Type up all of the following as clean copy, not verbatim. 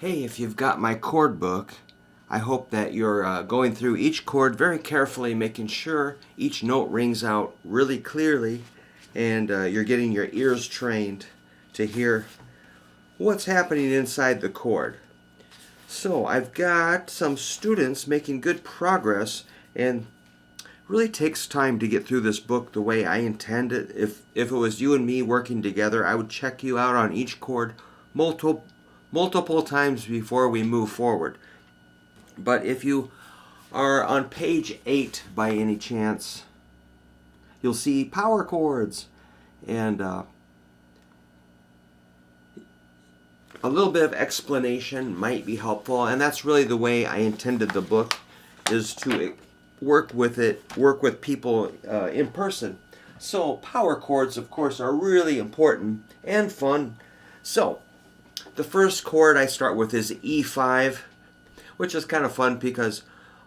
Hey, if you've got my chord book, I hope that you're going through each chord very carefully, making sure each note rings out really clearly, and you're getting your ears trained to hear what's happening inside the chord. So I've got some students making good progress, and really takes time to get through this book the way I intended. If it was you and me working together, I would check you out on each chord multiple times before we move forward. But if you are on page 8 by any chance, you'll see power chords, and a little bit of explanation might be helpful, and that's really the way I intended the book, is to work with people in person. So power chords, of course, are really important and fun. So the first chord I start with is E5, which is kind of fun because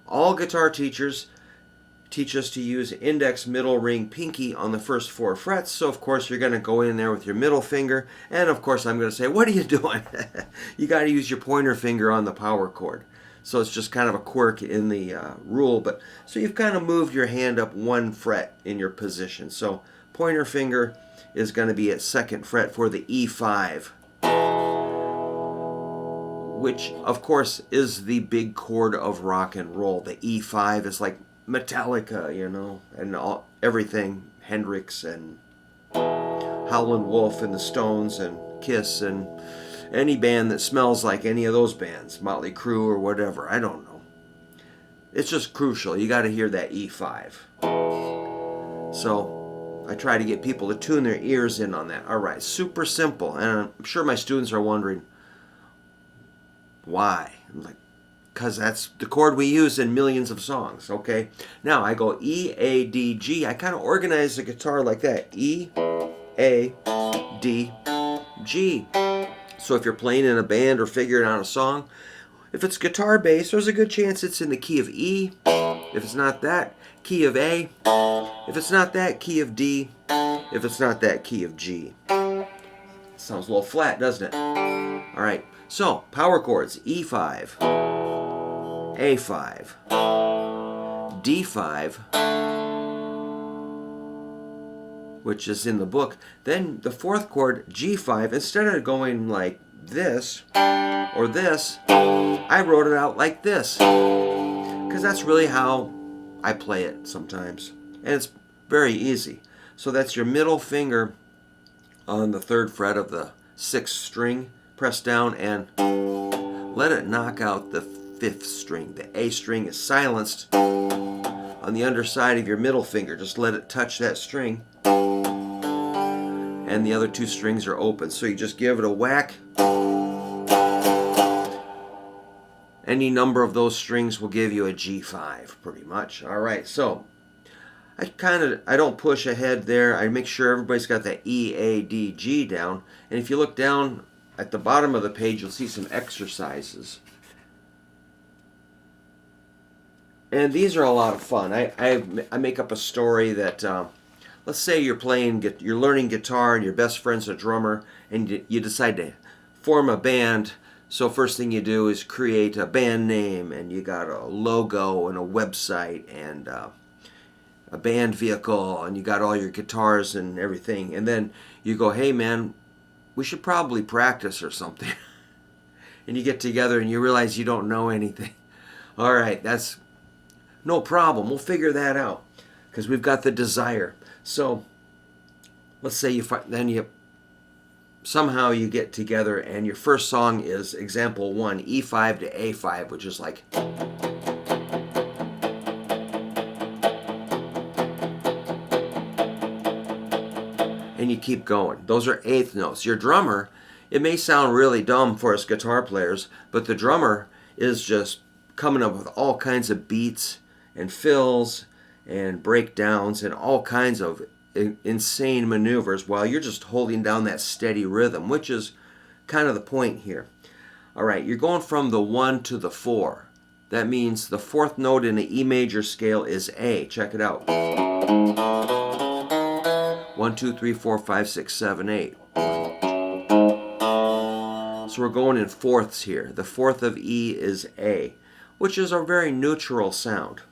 all guitar teachers teach us to use index, middle, ring, pinky on the first 4 frets. So of course you're going to go in there with your middle finger, and of course I'm going to say, what are you doing? You got to use your pointer finger on the power chord. So it's just kind of a quirk in the rule, but so you've kind of moved your hand up 1 fret in your position. So pointer finger is going to be at 2nd fret for the E5, which of course is the big chord of rock and roll. The E5 is like Metallica, and everything, Hendrix and Howlin' Wolf and the Stones and Kiss and any band that smells like any of those bands, Motley Crue or whatever, I don't know. It's just crucial. You got to hear that E5. So I try to get people to tune their ears in on that. All right, super simple. And I'm sure my students are wondering, why? I'm like, because that's the chord we use in millions of songs, okay? Now I go E, A, D, G. I kind of organize the guitar like that. E, A, D, G. So if you're playing in a band or figuring out a song, if it's guitar bass, there's a good chance it's in the key of E. If it's not that, key of A. If it's not that, key of D. If it's not that, key of G. Sounds a little flat, doesn't it? All right, so power chords, E5, A5, D5, which is in the book. Then the 4th chord, G5, instead of going like this or this, I wrote it out like this, because that's really how I play it sometimes, and it's very easy. So that's your middle finger on the 3rd fret of the 6th string, press down and let it knock out the 5th string. The A string is silenced on the underside of your middle finger. Just let it touch that string, and the other 2 strings are open. So you just give it a whack. Any number of those strings will give you a G5, pretty much. All right, so I don't push ahead there. I make sure everybody's got that E, A, D, G down. And if you look down at the bottom of the page, you'll see some exercises. And these are a lot of fun. I make up a story that, let's say you're learning guitar and your best friend's a drummer, and you decide to form a band. So first thing you do is create a band name, and you got a logo and a website and a band vehicle, and you got all your guitars and everything. And then you go, hey man, we should probably practice or something. And you get together and you realize you don't know anything. All right, that's no problem. We'll figure that out because we've got the desire. So let's say somehow you get together and your first song is example 1, E5 to A5, which is like, and you keep going. Those are 8th notes. Your drummer, it may sound really dumb for us guitar players, but the drummer is just coming up with all kinds of beats and fills and breakdowns and all kinds of insane maneuvers while you're just holding down that steady rhythm, which is kind of the point here. All right, you're going from the 1 to the 4. That means the 4th note in the E major scale is A. Check it out. 1, 2, 3, 4, 5, 6, 7, 8. So we're going in fourths here. The fourth of E is A, which is a very neutral sound.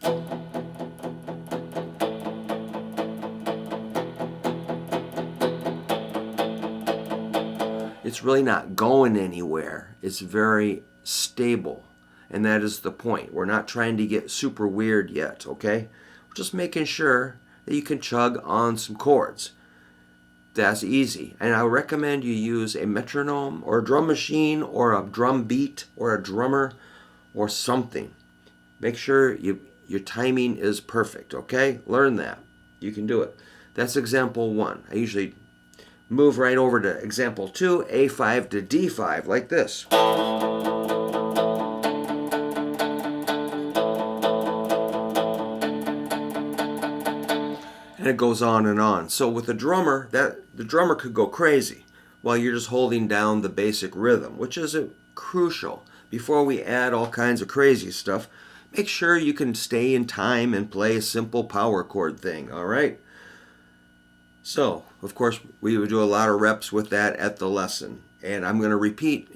It's really not going anywhere. It's very stable. And that is the point. We're not trying to get super weird yet, okay? We're just making sure that you can chug on some chords. That's easy. And I recommend you use a metronome or a drum machine or a drum beat or a drummer or something. Make sure your timing is perfect, okay? Learn that. You can do it. That's example 1. I usually move right over to example 2, A5 to D5, like this. And it goes on and on. So with the drummer, the drummer could go crazy while you're just holding down the basic rhythm, which is crucial. Before we add all kinds of crazy stuff, make sure you can stay in time and play a simple power chord thing, all right? So, of course, we would do a lot of reps with that at the lesson. And I'm going to repeat,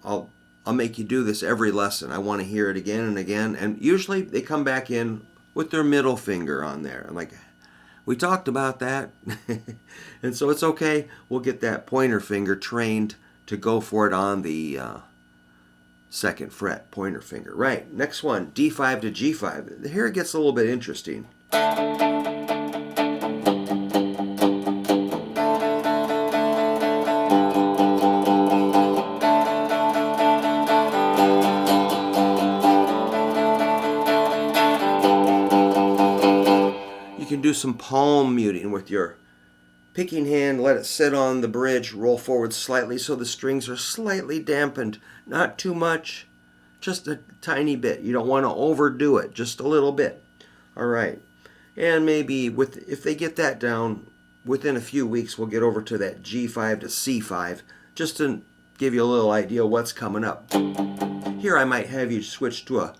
I'll make you do this every lesson. I want to hear it again and again. And usually they come back in with their middle finger on there. I'm like, we talked about that. And so it's okay. We'll get that pointer finger trained to go for it on the second fret, pointer finger. Right, next one, D5 to G5. Here it gets a little bit interesting. You can do some palm muting with your picking hand, let it sit on the bridge, roll forward slightly so the strings are slightly dampened. Not too much, just a tiny bit. You don't want to overdo it, just a little bit. All right. And maybe if they get that down, within a few weeks we'll get over to that G5 to C5, just to give you a little idea what's coming up. Here I might have you switch to a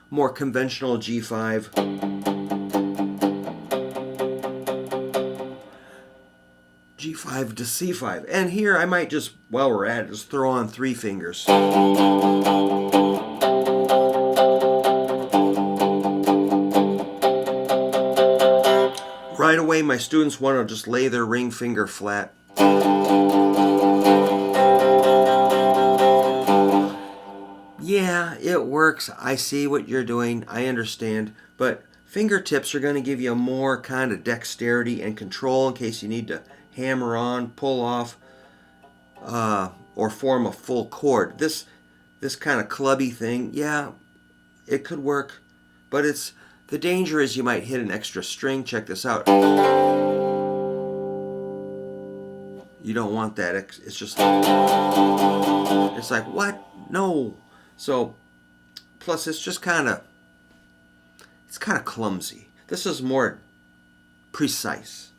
more conventional G5. G5 to C5. And here I might just, while we're at it, just throw on 3 fingers. Right away, my students want to just lay their ring finger flat. Yeah, it works. I see what you're doing. I understand. But fingertips are going to give you more kind of dexterity and control in case you need to hammer on, pull off, or form a full chord. This kind of clubby thing, yeah, it could work, but the danger is you might hit an extra string. Check this out. You don't want that. It's just, it's like, what? No. So, plus it's kind of clumsy. This is more precise.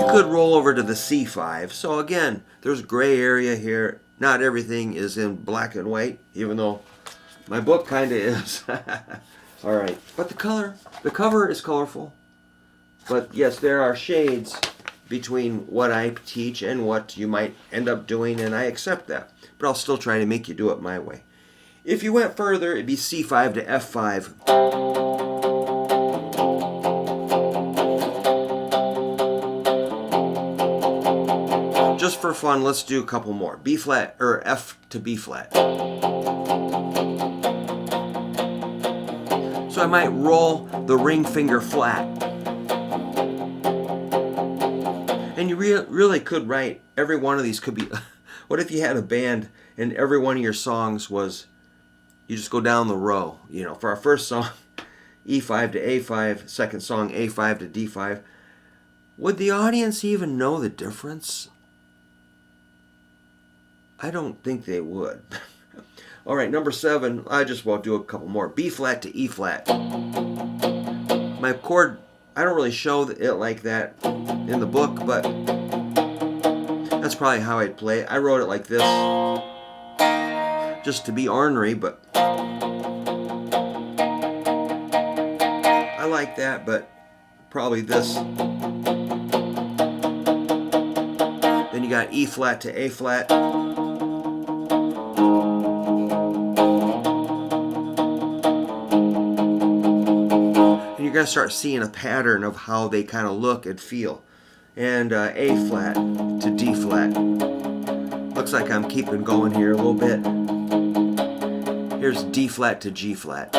You could roll over to the C5. So again, there's gray area here. Not everything is in black and white, even though my book kind of is. All right, but the cover is colorful. But yes, there are shades between what I teach and what you might end up doing, and I accept that. But I'll still try to make you do it my way. If you went further, it'd be C5 to F5. Just for fun, let's do a couple more. B flat, or F to B flat. So I might roll the ring finger flat. And you really could write, every one of these could be, what if you had a band and every one of your songs was, you just go down the row. For our first song, E5 to A5, second song, A5 to D5. Would the audience even know the difference? I don't think they would. All right, number 7, I just will do a couple more. B flat to E flat. My chord, I don't really show it like that in the book, but that's probably how I'd play it. I wrote it like this, just to be ornery, but I like that, but probably this. Then you you got E flat to A flat. And you're going to start seeing a pattern of how they kind of look and feel. And A flat to D flat. Looks like I'm keeping going here a little bit. Here's D flat to G flat.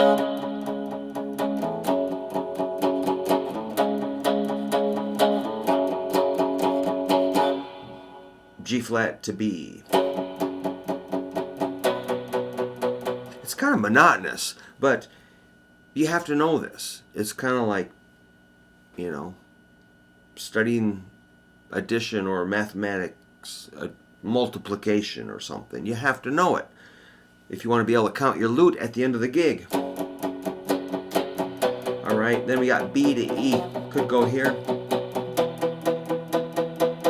G flat to B. It's kind of monotonous, but you have to know this. It's kind of like, you know, studying addition or mathematics, multiplication or something. You have to know it if you want to be able to count your loot at the end of the gig. All right, then we got B to E. Could go here.